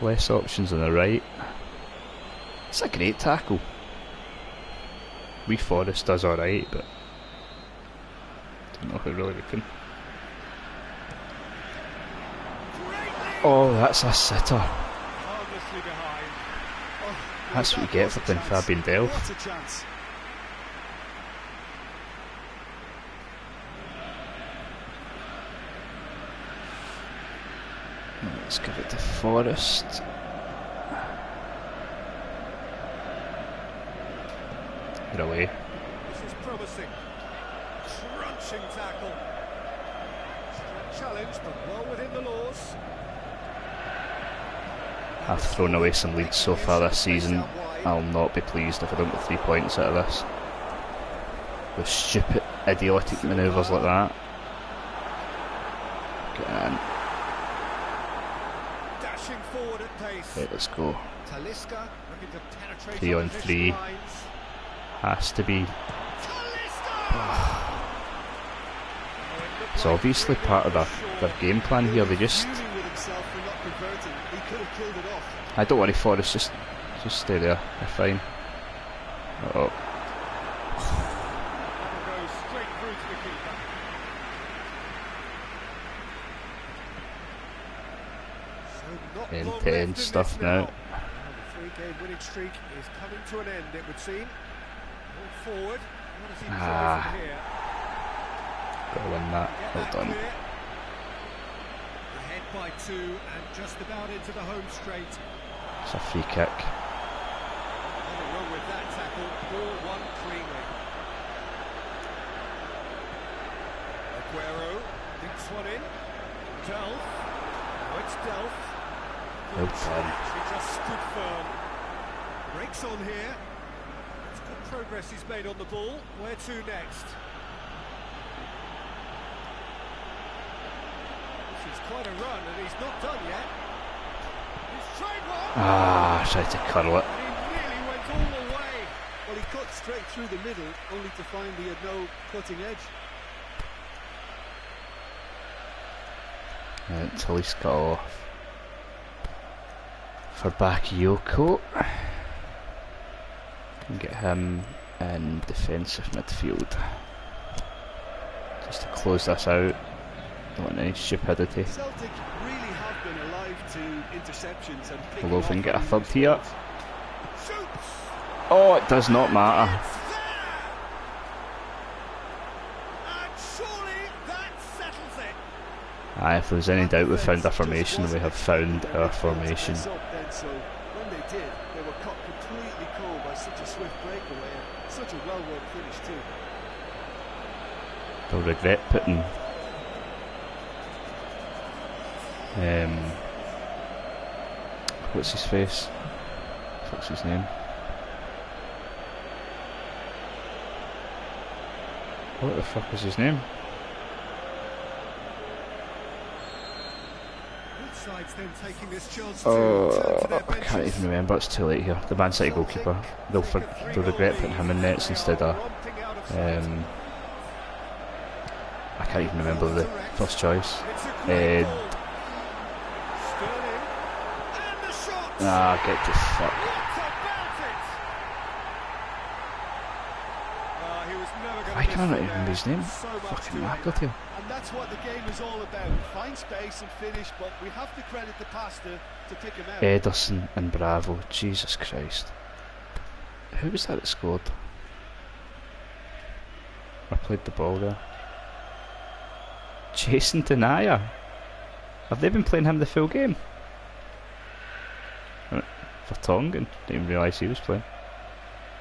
Less options on the right. It's a great tackle. Forest does alright, but don't know who really looking. Oh, that's a sitter. That's what you get for playing Fabian Delph. Let's give it to Forest. Get away. This is promising. Crunching tackle. Challenge, but well within the laws. I've thrown away some leads so far this season. I'll not be pleased if I don't get 3 points out of this. With stupid, idiotic manoeuvres like that. Get in. Dashing forward at pace. Right, let's go. Talisca looking to penetrate 3 on 3. Has to be. It's obviously part of their game plan here. They just. I don't worry, Forrest. Just stay there. They're fine. Oh. End stuff now. The 3-game winning streak is coming to an end, it would seem. Forward. What does he try from here? Gotta win that. Well done. Ahead by 2 and just about into the home straight. It's a free kick. Nothing wrong with that tackle. Ball won cleanly. Aguero dinks one in. Delph. Oh, it's Delph. Well done. He just stood firm. Breaks on here. Good progress he's made on the ball. Where to next? This is quite a run, and he's not done yet. He's tried one. Ah, tried to curl it. And he really went all the way. Well, he cut straight through the middle, only to find he had no cutting edge. Until he's got off. For Bakayoko. Get him in defensive midfield. Just to close this out. Don't want any stupidity. Celtic really have been alive to interceptions and Although if we can get a third here. Oh, it does not matter. And surely that settles it. If there's any doubt we found our formation, we have found our formation. So when they did, they were caught completely cold by such a swift breakaway and such a well-worked finish too. They'll regret putting what's his face? What's his name? What the fuck is his name? Oh, I can't even remember, it's too late here. The Man City goalkeeper. They'll regret putting him in nets instead of I can't even remember the first choice. Get the fuck. I can't remember his name. Fucking knackered here. And that's what the game is all about. Find space and finish, but we have to credit the passer to pick him out. Ederson and Bravo. Jesus Christ. Who was that scored? I played the ball there. Jason Denayer. Have they been playing him the full game? For Tongan? Didn't even realise he was playing.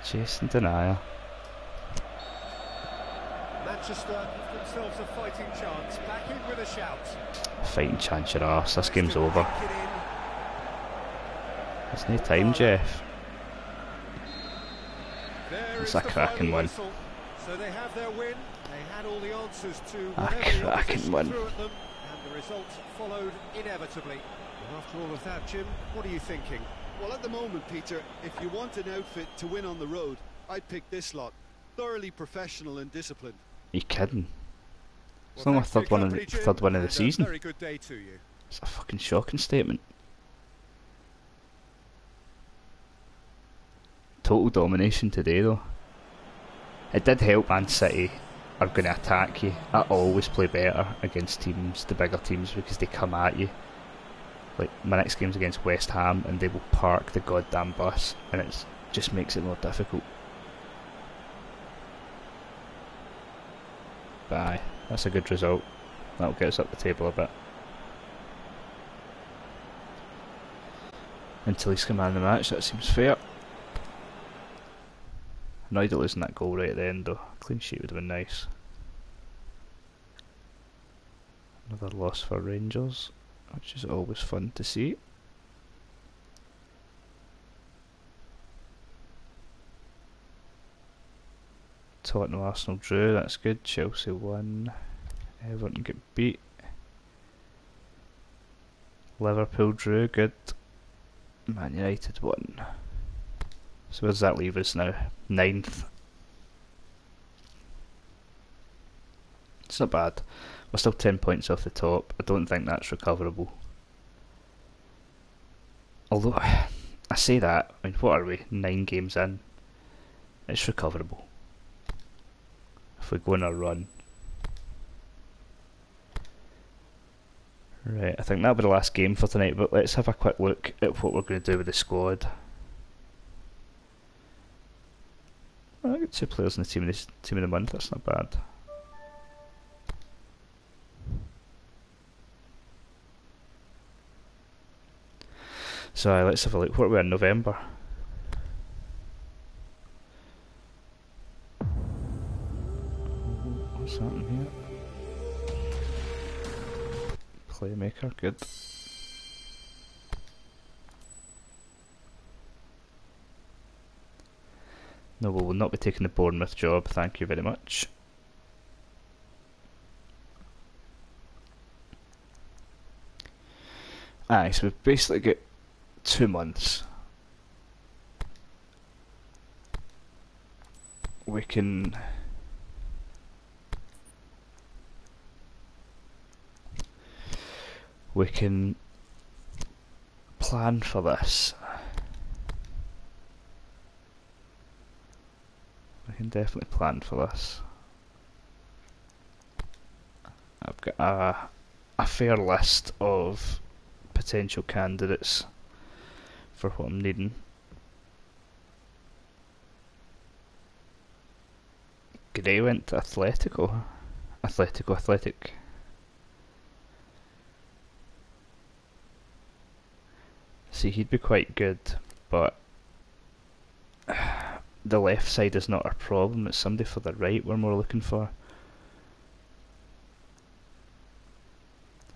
Jason Denayer. Manchester have themselves a fighting chance. Back in with a shout. Fighting chance your arse. This game's over. There's no time, Jeff. It's a cracking win. So they have their win. They had all the answers to A cracking win. and the result followed inevitably. And after all of that, Jim, what are you thinking? Well, at the moment, Peter, if you want an outfit to win on the road, I'd pick this lot. Thoroughly professional and disciplined. Are you kidding? It's not my third win of the season. Very good day to you. It's a fucking shocking statement. Total domination today, though. It did help. Man City are going to attack you. I always play better against teams, the bigger teams, because they come at you. Like, my next game's against West Ham, and they will park the goddamn bus, and it just makes it more difficult. But aye, that's a good result. That'll get us up the table a bit. Until he's come man of the match, that seems fair. Annoyed at losing that goal right at the end though. Clean sheet would have been nice. Another loss for Rangers, which is always fun to see. Tottenham Arsenal drew, that's good. Chelsea won. Everton get beat. Liverpool drew, good. Man United won. So where does that leave us now? 9th. It's not bad. We're still 10 points off the top. I don't think that's recoverable. Although, I say that, I mean, what are we? 9 games in. It's recoverable. If we go on a run. Right, I think that'll be the last game for tonight, but let's have a quick look at what we're going to do with the squad. Oh, I got 2 players in the team of the month, that's not bad. So let's have a look. What are we in November? What's happening here? Playmaker, good. No, we will not be taking the Bournemouth job, thank you very much. Aye, so we've basically got 2 months. We can plan for this. We can definitely plan for this. I've got a fair list of potential candidates for what I'm needing. Gray went to Athletic. See, he'd be quite good, but the left side is not our problem. It's somebody for the right we're more looking for.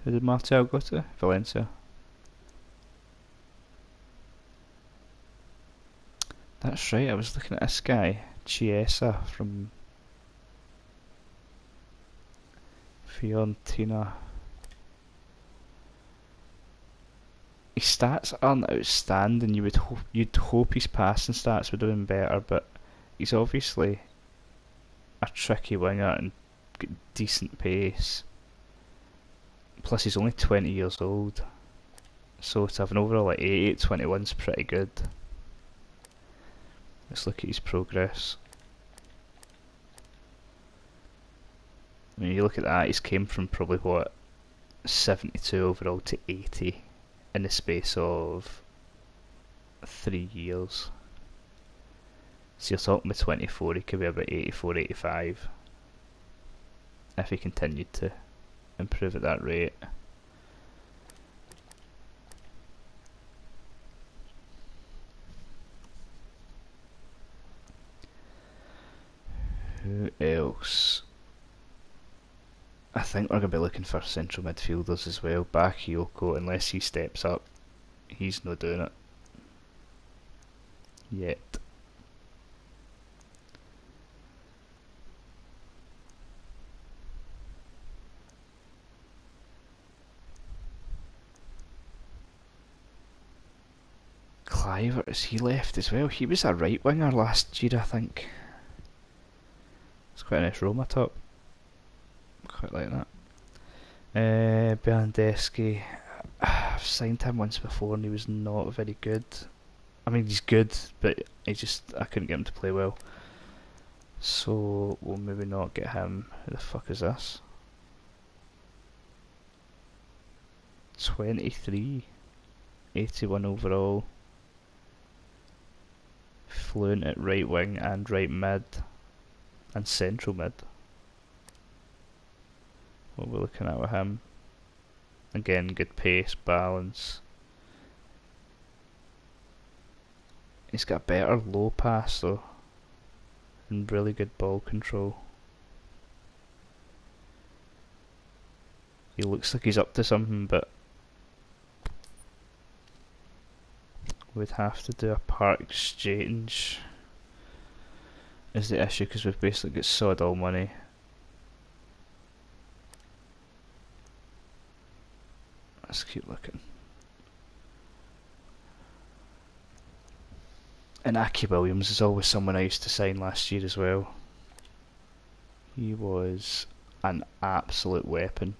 Who did Martial go to? Valencia. That's right, I was looking at this guy, Chiesa from Fiorentina. His stats aren't outstanding. You'd hope his passing stats would have been better, but he's obviously a tricky winger and got decent pace. Plus, he's only 20 years old, so to have an overall like 88-21 is pretty good. Let's look at his progress. I mean, you look at that, he's came from probably what 72 overall to 80 in the space of 3 years. So you're talking about 24, he could be about 84, 85 if he continued to improve at that rate. Who else? I think we're going to be looking for central midfielders as well. Bakayoko, unless he steps up, he's not doing it yet. Cliver, is he left as well? He was a right winger last year, I think. It's quite a nice Roma top. Quite like that. Bernardeschi, I've signed him once before and he was not very good. I mean, he's good, but I couldn't get him to play well. So we'll maybe not get him. Who the fuck is this? 23, 81 overall. Fluent at right wing and right mid and central mid. What we're looking at with him. Again, good pace, balance. He's got a better low pass though, and really good ball control. He looks like he's up to something, but we'd have to do a part exchange is the issue, because we've basically got sod all money. Let's keep looking. And Aki Williams is always someone I used to sign last year as well. He was an absolute weapon.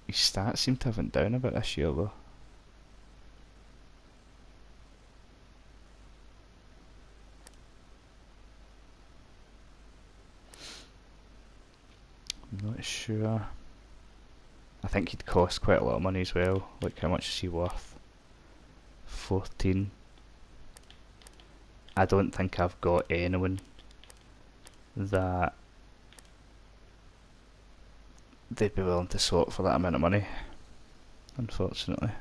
His stats seem to have went down a bit this year though. I'm not sure. I think he'd cost quite a lot of money as well. Like, how much is he worth? 14. I don't think I've got anyone that they'd be willing to swap for that amount of money, unfortunately.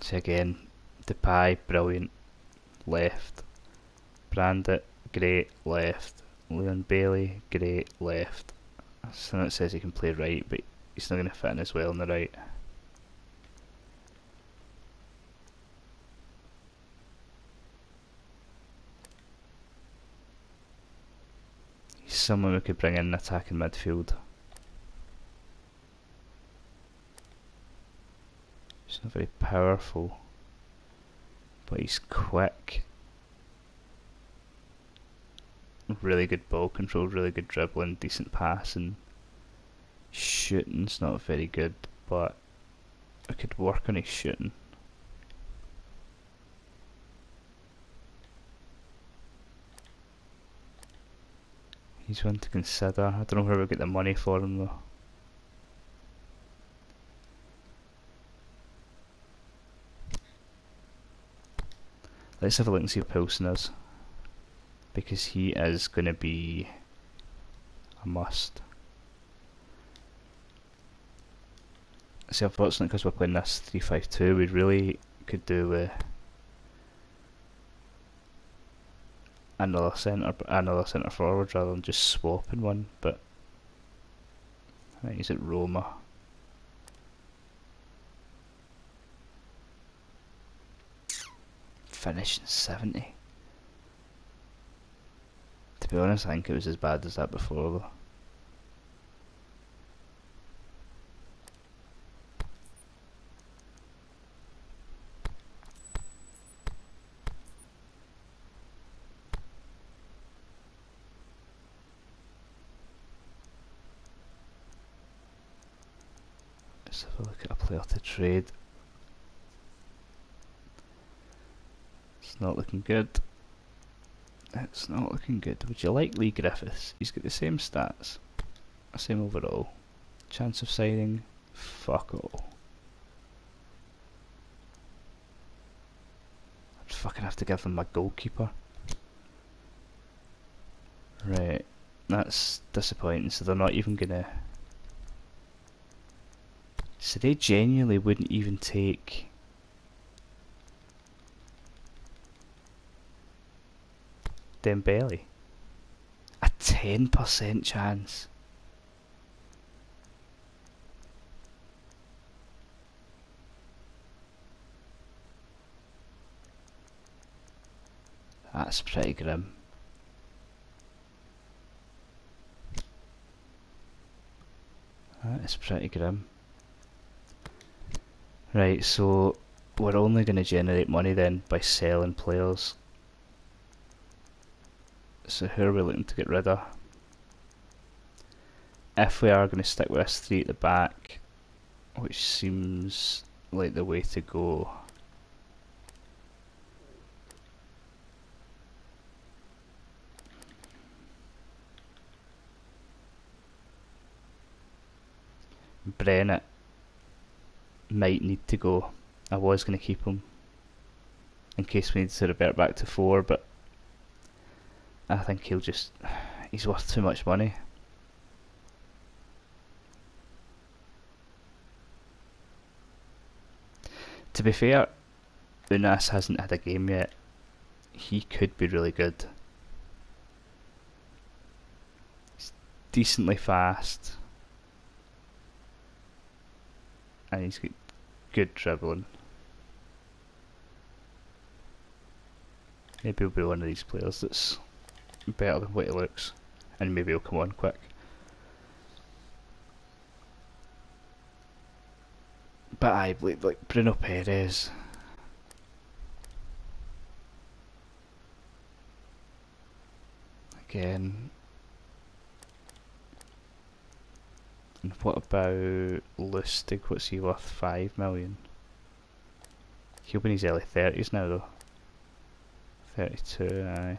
So again, Depay, brilliant, left. Brandit, great, left. Leon Bailey, great, left. So it says he can play right, but he's not going to fit in as well on the right. He's someone we could bring in attacking midfield. He's not very powerful, but he's quick. Really good ball control, really good dribbling, decent passing. Shooting's not very good, but I could work on his shooting. He's one to consider. I don't know where we'll get the money for him though. Let's have a look and see what Poulsen is, because he is going to be a must. See, unfortunately, because we're playing this 3-5-2, we really could do with another centre forward rather than just swapping one. But I think he's at Roma. Finishing 70. To be honest, I think it was as bad as that before though. Let's have a look at a player to trade. It's not looking good. It's not looking good. Would you like Lee Griffiths? He's got the same stats. Same overall. Chance of signing? Fuck all. I'd fucking have to give them my goalkeeper. Right. That's disappointing. So they're not even gonna... So they genuinely wouldn't even take... Dembele. A 10% chance. That's pretty grim. That is pretty grim. Right, so we're only going to generate money then by selling players. So who are we looking to get rid of? If we are going to stick with this 3 at the back, which seems like the way to go. Brennett might need to go. I was going to keep him in case we need to revert back to 4, but I think he's worth too much money. To be fair, Unas hasn't had a game yet. He could be really good. He's decently fast. And he's got good dribbling. Maybe he'll be one of these players that's better than what he looks. And maybe he'll come on quick. But I believe, like, Bruno Perez. Again. And what about Lustig? What's he worth? 5 million. He'll be in his early 30s now though. 32, aye.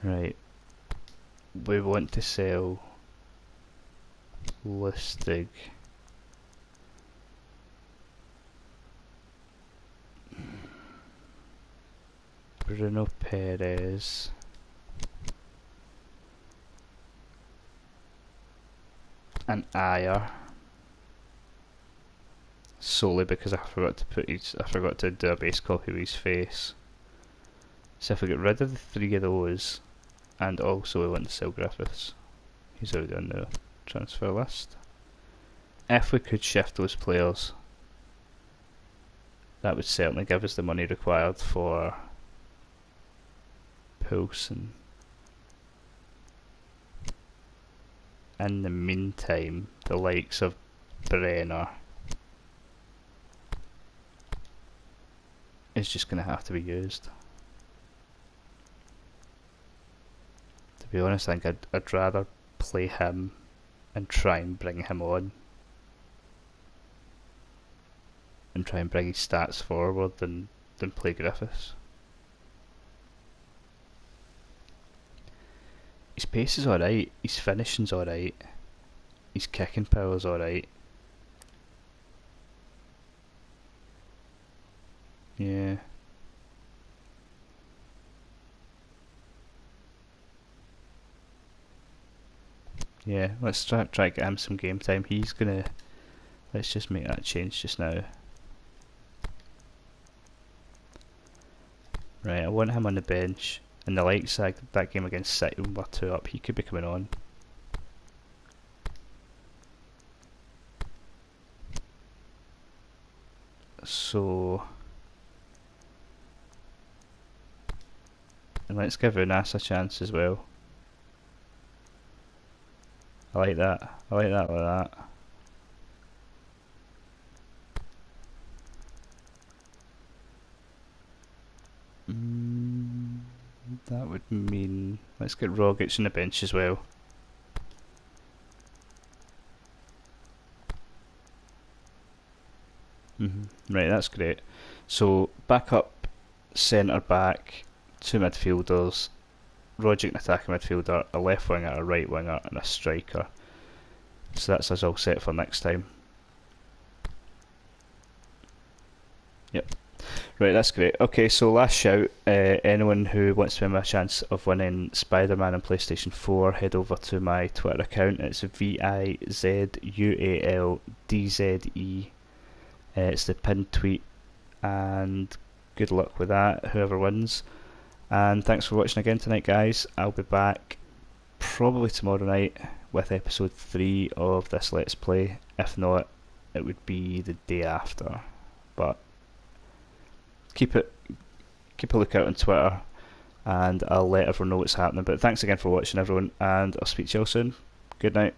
Right. We want to sell Lustig. Bruno Perez. And Ayer. Solely because I forgot to do a base copy of his face. So if we get rid of the 3 of those, and also we want to sell Griffiths. He's already on the transfer list. If we could shift those players, that would certainly give us the money required for Poulsen. In the meantime, the likes of Brenner is just going to have to be used. To be honest, I think I'd rather play him and try and bring him on and try and bring his stats forward than play Griffiths. His pace is alright, his finishing's alright, his kicking power's alright. Yeah. Yeah, let's try to get him some game time. He's gonna... Let's just make that change just now. Right, I want him on the bench. And the likes that game against City when we're 2 up, he could be coming on. So... And let's give Unas a chance as well. I like that. I like that. That would mean... Let's get Rogic on the bench as well. Right, that's great. So, back up, centre back, 2 midfielders, Rogic an attacking midfielder, a left winger, a right winger, and a striker. So that's us all set for next time. Yep. Right, that's great. Okay, so last shout, anyone who wants to win a chance of winning Spider-Man on PlayStation 4, head over to my Twitter account. It's VIZUALDZE. It's the pinned tweet, and good luck with that, whoever wins. And thanks for watching again tonight, guys. I'll be back probably tomorrow night with episode 3 of this Let's Play. If not, it would be the day after. But keep a lookout on Twitter, and I'll let everyone know what's happening. But thanks again for watching, everyone, and I'll speak to you all soon. Good night.